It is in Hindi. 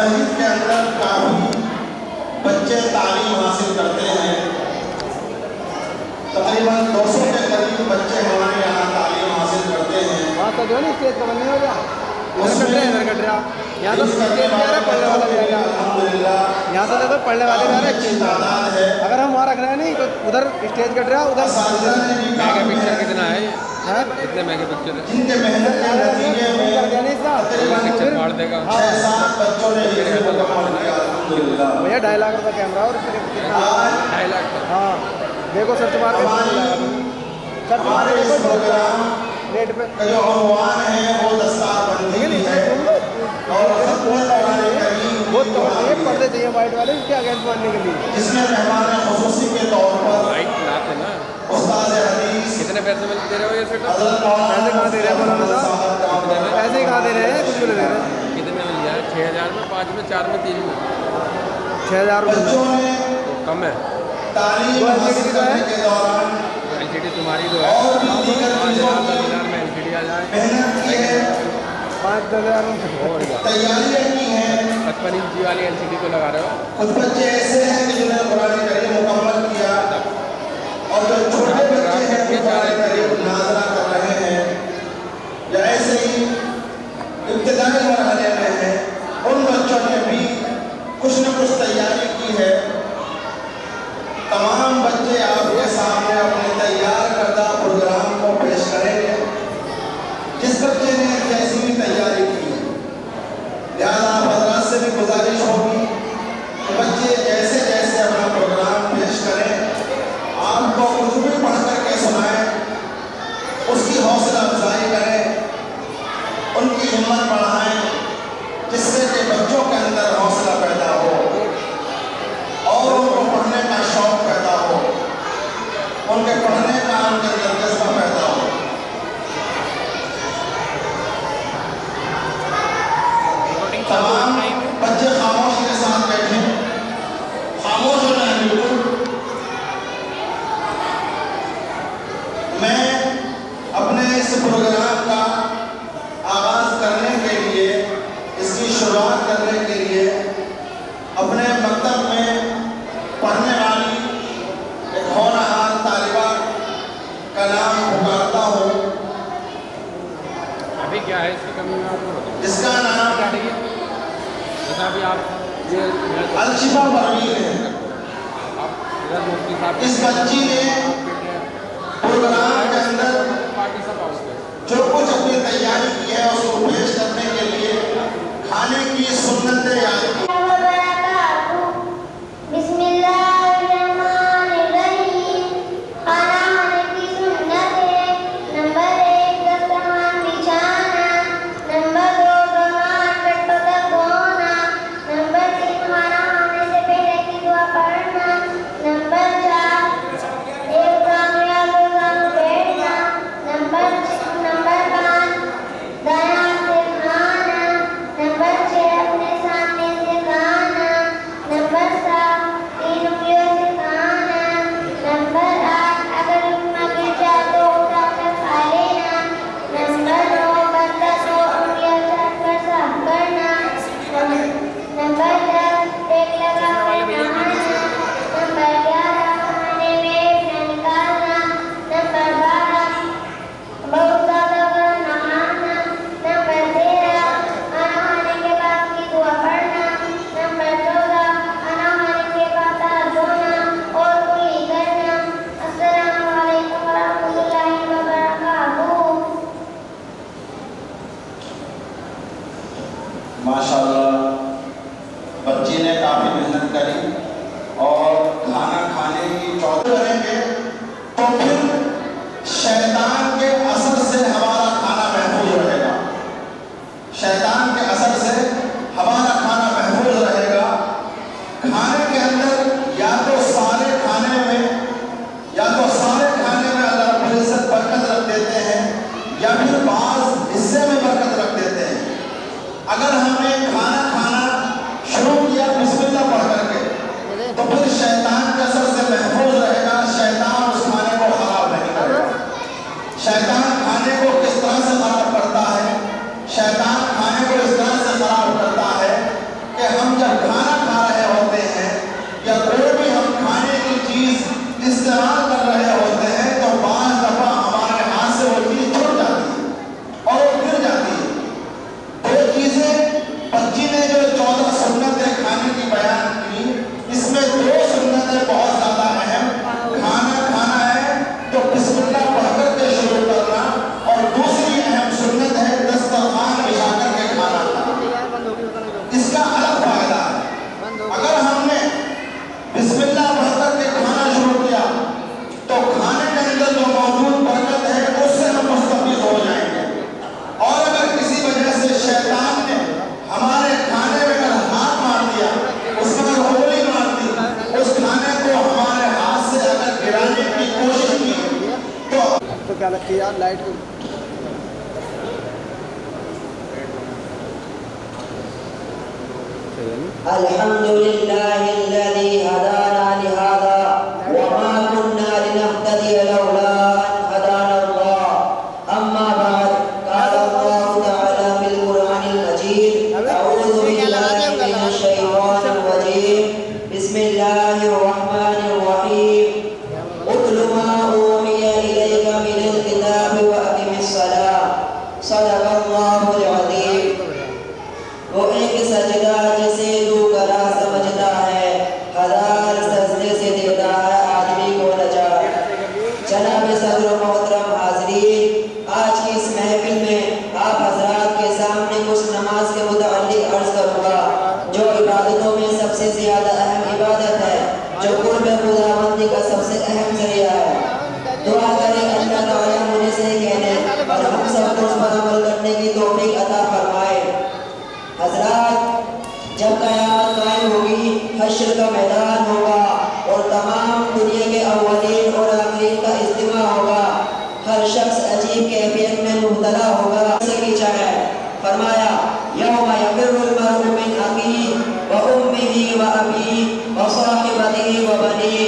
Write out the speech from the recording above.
मस्जिद के अंदर काफ़ी बच्चे तालीम हासिल करते हैं। तकरीबन 200 के करीब बच्चे हमारे यहाँ तालीम हासिल करते हैं। बात तो जो नहीं स्टेज का बनने हो गया, इधर कट रहा यहाँ तो स्टेज पे आ रहा है, पढ़ने वाला भी आ गया। यहाँ से देखो पढ़ने वाले भी आ रहे हैं। अगर हम वहाँ रख रहे हैं नहीं तो उधर स्टेज कट रहा है, उधर मेगा पिक्चर कितना है? कितने मेगा पिक्चर है? जिनके मेहनत के नतीजे में पिक्चर फाड़ देगा। 6-7 बच्चों ने इसे मुकम्मल किया। अल्हम्दुलिल्लाह। भैया 2.5 लाख रुपये कैमरा और 2.5 लाख का। हाँ देखो सर्च मार के सर्च मार के देखो प्रोग्राम नेट पे का जो अनवान है वो दस्तारबंदी है और बहुत कम पर्दे चाहिए वाइट वाले इसके अगेंस्ट मारने के लिए, जिसमें मेहमान खुसूसी के तौर पर लाइट लाते ना। उस्ताद हदीस कितने पैसे में दे रहे हो ये सेटअप? पैसे कहाँ दे रहे हैं बोला ना, पैसे ही कहाँ दे रहे हैं, कुछ भी नहीं दे रहे हैं। कितने में मिल जाए? 6,000 में, 5 में, 4 में, 3 में? 6,000 रुपये बच्चों ने कम है। तालीम हासिल करने के दौरान एलसीडी तुम्हारी जो है और भी दीगर चीजों 10,000 में एलसीडी आ जाए। मेहनत की है, 5-10,000 तैयारियां की हैं। 55 इंची वाली एलसीडी को लगा रहे हो। कुछ बच्चे ऐसे हैं कि जिन्होंने कुरान करीम मुकम्मल किया और जो छोटे बच्चे हैं वो कुरान करीम नाज़रा कर रहे हैं या ऐसे ही इब्तिदाई मरहले में हैं, उन बच्चों ने भी कुछ न कुछ तैयारी की है। तमाम बच्चे आपके सामने अपने तैयार करदा प्रोग्राम को पेश करेंगे। जिस बच्चे ने जैसी भी तैयारी की है, लिहाजा आप हज़रात से भी गुजारिश होगी कि बच्चे जैसे जैसे अपना प्रोग्राम पेश करें, आपको कुछ भी पढ़ करके सुनाएं, उसकी हौसला अफजाई करें, उनकी हिम्मत बढ़ाएं, जिससे कि बच्चों के अंदर हौसला पैदा हो और उनको पढ़ने का शौक पैदा हो, उनके पढ़ने का उनके अंदर जज्बा पैदा हो। तमाम बच्चे खामोशी के साथ बैठे, खामोश होना है बिल्कुल। मैं अपने इस प्रोग्राम का आगाज करने के लिए, इसकी शुरुआत करने के लिए अपने मकतब में पढ़ने वाली एक होनहार तालिबा का नाम पुकारता हूँ। अभी क्या है इसकी कमी में आपको बताओ। इसका नाम जैसा अभी आप ये अलशिफा परवीन है। आप इधर मुफ्ती साहब इस बच्ची ने प्रोग्राम के अंदर पार्टी सब हाउस पे जो कुछ अपनी तैयारी की है उसको पेश करने के लिए खाने की सुन्नतें याद की। माशाअल्लाह बच्ची ने काफ़ी मेहनत करी और खाना खाने की चौधरी करेंगे तो फिर शैतान के असर से हमारा खाना महफूज रहेगा। शैतान के असर से हमारा खाना महफूज रहेगा। खाने के अंदर या तो सारे खाने में अल्लाह रब्बुल इज्जत बरकत रख देते हैं या फिर बाज़ हिस्से में बरकत रख देते हैं। अगर हमने खाना खाना शुरू किया बिस्मिल्लाह पढ़ करके रखी यार लाइट को। अल्हम्दुलिल्लाहिल्लज़ी हदाना लिहादा वमा कुन्ना लिनहतदिय लौला अन हदाना अल्लाह। अम्मा बाद क़ाल अल्लाहु तआला फिल कुरआनिल मजीद अऊज़ु बिल्लाहि मिनश शैतानिर रजीम बिस्मिल्लाहिर रहमानिर रहीम उत्लु मा उहिय इलैका मिनल किताबि व अक़िमिस सलाह सदक़ल्लाहुल अज़ीम। वो एक सजदा जिसे तू करा समझता है, हजार सजदे से देता है आदमी को नजात। जनाब सदर मोहतरम हाज़रीन, आज की इस महफिल में आप हजरात के सामने कुछ नमाज के मुताल्लिक़ अर्ज़ करूँगा, जो इबादतों में सबसे ज़्यादा अहम इबादत है, जो कुर्ब खुदाबंदी का सबसे अहम ज़रिया है। दुआ करें अल्लाह ताला मुझे सही कहने और हम सबको उस पर अमल करने की तौफीक अता फरमाए। हजरात, जब क़यामत कायम होगी, हश्र का मैदान होगा और तमाम दुनिया के अव्वलीन और आखिरीन का इज्तिमा होगा। हर शख्स अजीब कैफियत में मुब्तला होगा। से खींचा है, फरमाया यौमा यफ़िर्रुल मर्'उ मिन अख़ीही व उम्मिही व अबीही व साहिबतिही व बनीही